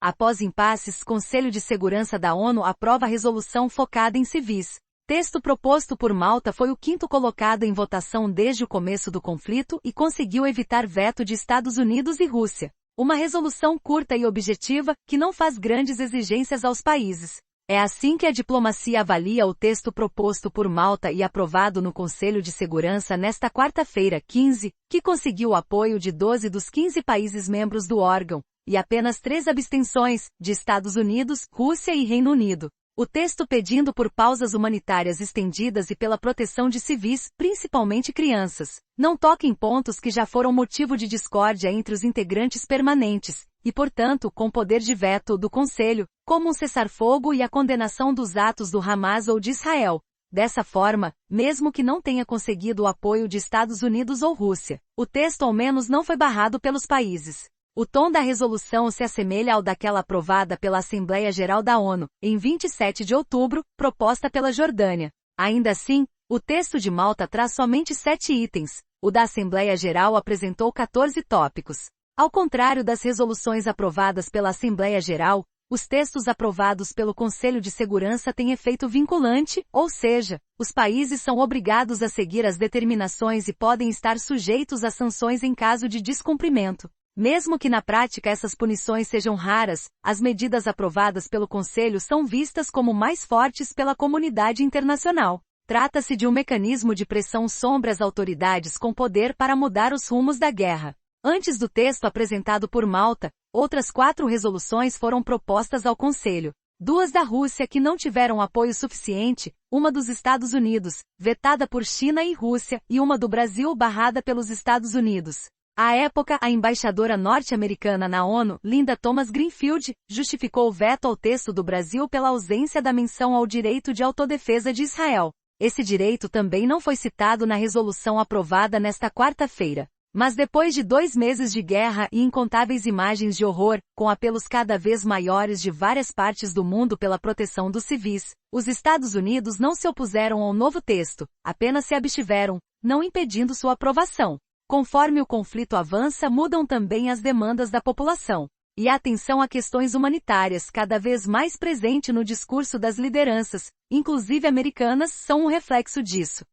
Após impasses, Conselho de Segurança da ONU aprova resolução focada em civis. Texto proposto por Malta foi o quinto colocado em votação desde o começo do conflito e conseguiu evitar veto de Estados Unidos e Rússia. Uma resolução curta e objetiva, que não faz grandes exigências aos países. É assim que a diplomacia avalia o texto proposto por Malta e aprovado no Conselho de Segurança nesta quarta-feira, 15, que conseguiu o apoio de 12 dos 15 países membros do órgão, e apenas 3 abstenções, de Estados Unidos, Rússia e Reino Unido. O texto pedindo por pausas humanitárias estendidas e pela proteção de civis, principalmente crianças, não toca em pontos que já foram motivo de discórdia entre os integrantes permanentes, e portanto com poder de veto do Conselho, como um cessar-fogo e a condenação dos atos do Hamas ou de Israel. Dessa forma, mesmo que não tenha conseguido o apoio de Estados Unidos ou Rússia, o texto ao menos não foi barrado pelos países. O tom da resolução se assemelha ao daquela aprovada pela Assembleia Geral da ONU, em 27 de outubro, proposta pela Jordânia. Ainda assim, o texto de Malta traz somente 7 itens, o da Assembleia Geral apresentou 14 tópicos. Ao contrário das resoluções aprovadas pela Assembleia Geral, os textos aprovados pelo Conselho de Segurança têm efeito vinculante, ou seja, os países são obrigados a seguir as determinações e podem estar sujeitos a sanções em caso de descumprimento. Mesmo que na prática essas punições sejam raras, as medidas aprovadas pelo Conselho são vistas como mais fortes pela comunidade internacional. Trata-se de um mecanismo de pressão sobre as autoridades com poder para mudar os rumos da guerra. Antes do texto apresentado por Malta, outras 4 resoluções foram propostas ao Conselho. 2 da Rússia que não tiveram apoio suficiente, uma dos Estados Unidos, vetada por China e Rússia, e uma do Brasil barrada pelos Estados Unidos. À época, a embaixadora norte-americana na ONU, Linda Thomas-Greenfield, justificou o veto ao texto do Brasil pela ausência da menção ao direito de autodefesa de Israel. Esse direito também não foi citado na resolução aprovada nesta quarta-feira. Mas depois de 2 meses de guerra e incontáveis imagens de horror, com apelos cada vez maiores de várias partes do mundo pela proteção dos civis, os Estados Unidos não se opuseram ao novo texto, apenas se abstiveram, não impedindo sua aprovação. Conforme o conflito avança, mudam também as demandas da população. E a atenção a questões humanitárias, cada vez mais presente no discurso das lideranças, inclusive americanas, são um reflexo disso.